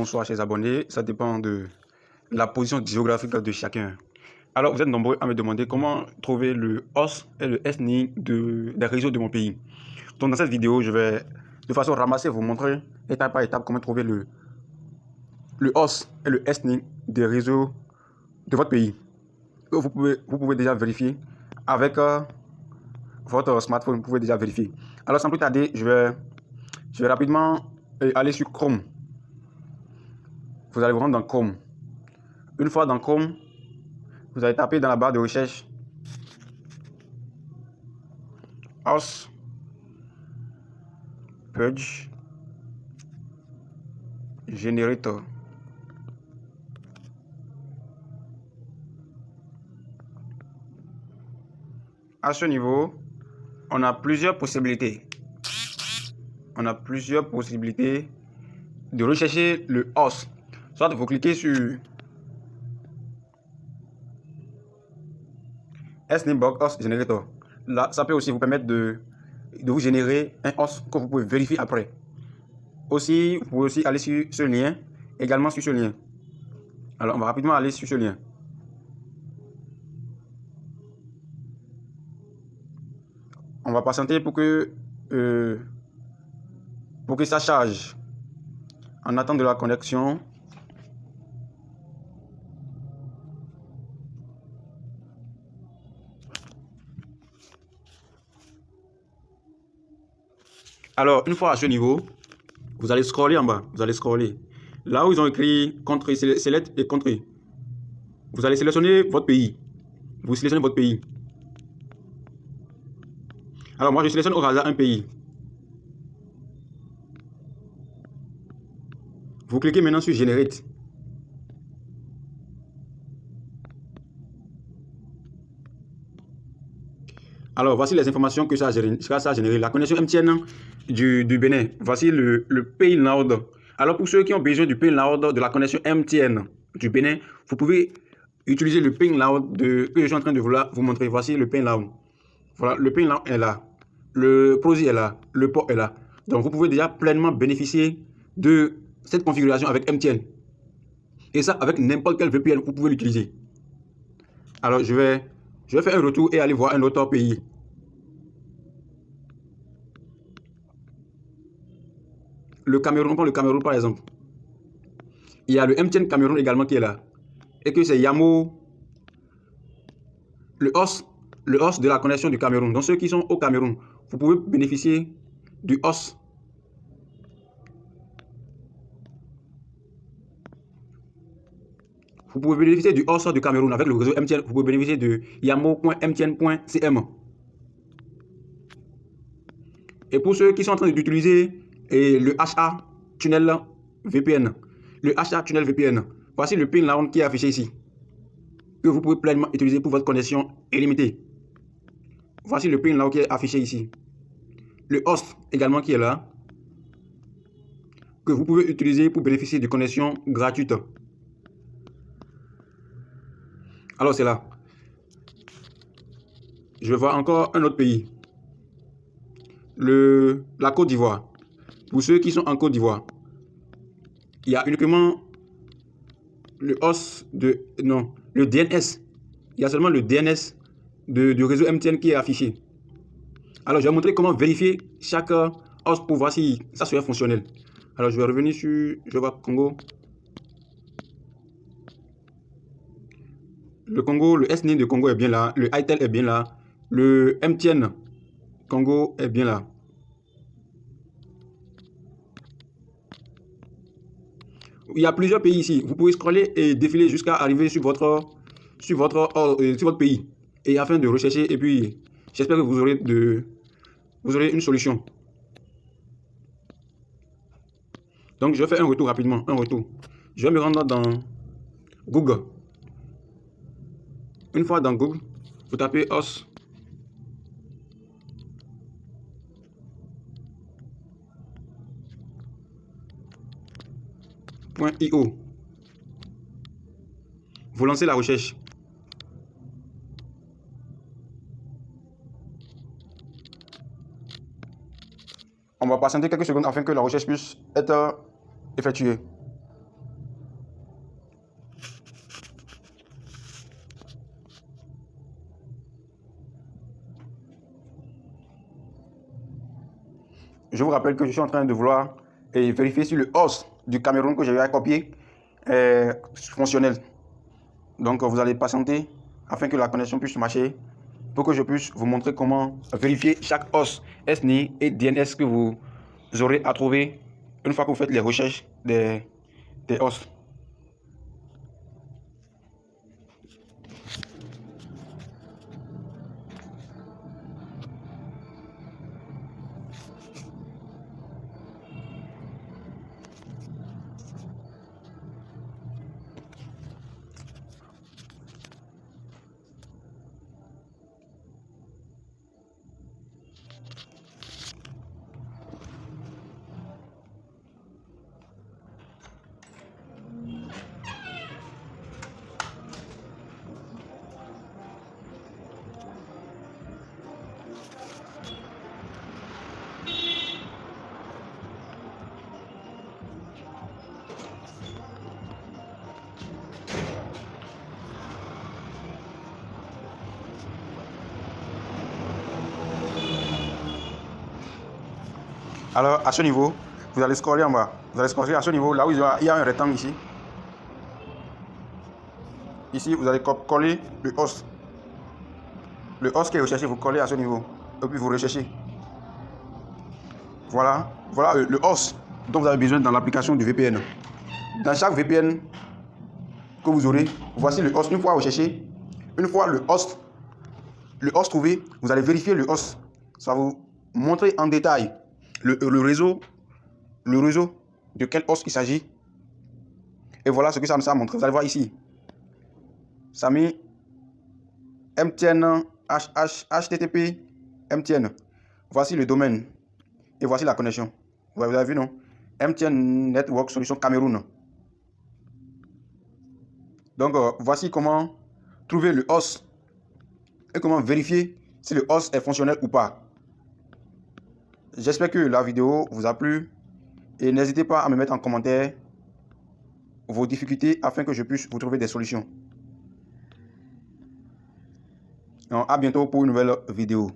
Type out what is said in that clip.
bonsoir chers abonnés, ça dépend de la position géographique de chacun. Alors vous êtes nombreux à me demander comment trouver le host et le SNI des réseaux de mon pays. Donc dans cette vidéo, je vais de façon ramassée vous montrer étape par étape comment trouver le host et le SNI des réseaux de votre pays. Vous pouvez déjà vérifier avec votre smartphone, vous pouvez déjà vérifier. Alors sans plus tarder, je vais rapidement aller sur Chrome. Vous allez vous rendre dans Chrome. Une fois dans Chrome, vous allez taper dans la barre de recherche Host Page Generator. À ce niveau, on a plusieurs possibilités. De rechercher le host. Soit vous cliquez sur SNIBox Host Generator. Là, ça peut aussi vous permettre de vous générer un host que vous pouvez vérifier après. Aussi, vous pouvez aussi aller sur ce lien, également sur ce lien. Alors, on va rapidement aller sur ce lien. On va patienter pour que ça charge. En attendant de la connexion. Alors, une fois à ce niveau, vous allez scroller en bas. Vous allez scroller. Là où ils ont écrit country, select et country. Vous allez sélectionner votre pays. Vous sélectionnez votre pays. Alors, moi, je sélectionne au hasard un pays. Vous cliquez maintenant sur Generate. Alors, voici les informations que ça a généré. La connexion MTN du Bénin. Voici le payload. Alors, pour ceux qui ont besoin du payload de la connexion MTN du Bénin, vous pouvez utiliser le payload que je suis en train de vous montrer. Voici le payload. Voilà, le payload est là. Le PROSI est là. Le port est là. Donc, vous pouvez déjà pleinement bénéficier de cette configuration avec MTN. Et ça, avec n'importe quel VPN, vous pouvez l'utiliser. Alors, je vais faire un retour et aller voir un autre pays. Le Cameroun, on prend le Cameroun par exemple. Il y a le MTN Cameroun également qui est là. Et que c'est Yamo, le host de la connexion du Cameroun. Donc ceux qui sont au Cameroun, vous pouvez bénéficier du host. Vous pouvez bénéficier du host du Cameroun avec le réseau MTN. Vous pouvez bénéficier de yamo.mtn.cm. Et pour ceux qui sont en train d'utiliser le HA Tunnel VPN, voici le payload qui est affiché ici, que vous pouvez pleinement utiliser pour votre connexion illimitée. Voici le payload qui est affiché ici. Le host également qui est là, que vous pouvez utiliser pour bénéficier de connexions gratuites. Alors c'est là. Je vais voir encore un autre pays. La Côte d'Ivoire. Pour ceux qui sont en Côte d'Ivoire, il y a uniquement le host le DNS. Il y a seulement le DNS du réseau MTN qui est affiché. Alors, je vais montrer comment vérifier chaque host pour voir si ça serait fonctionnel. Alors, je vais revenir sur, je vois Congo. Le Congo, le SNI de Congo est bien là. Le ITEL est bien là. Le MTN Congo est bien là. Il y a plusieurs pays ici. Vous pouvez scroller et défiler jusqu'à arriver sur votre pays. Et afin de rechercher, et puis j'espère que vous aurez une solution. Donc je vais faire un retour rapidement. Je vais me rendre dans Google. Une fois dans Google, vous tapez host. .io. Vous lancez la recherche. On va patienter quelques secondes afin que la recherche puisse être effectuée. je vous rappelle que je suis en train de vouloir vérifier si le host du Cameroun que j'avais copié est fonctionnel. Donc vous allez patienter afin que la connexion puisse marcher pour que je puisse vous montrer comment vérifier chaque host SNI et DNS que vous aurez à trouver une fois que vous faites les recherches des hosts. Alors, à ce niveau, vous allez scroller en bas. Vous allez scroller à ce niveau, là où il y a un rectangle ici. Ici, vous allez coller le host. Le host qui est recherché, vous collez à ce niveau. Et puis vous recherchez. Voilà, voilà le host dont vous avez besoin dans l'application du VPN. Dans chaque VPN que vous aurez, voici le host. Une fois recherché, une fois le host trouvé, vous allez vérifier le host. Ça va vous montrer en détail le réseau de quel host il s'agit. Et voilà ce que ça nous a montré. Vous allez voir ici. Ça a mis MTN, HTTP, MTN. Voici le domaine. Et voici la connexion. Vous avez vu, non? MTN Network Solution Cameroun. Donc, voici comment trouver le host et comment vérifier si le host est fonctionnel ou pas. J'espère que la vidéo vous a plu et n'hésitez pas à me mettre en commentaire vos difficultés afin que je puisse vous trouver des solutions. Donc, à bientôt pour une nouvelle vidéo.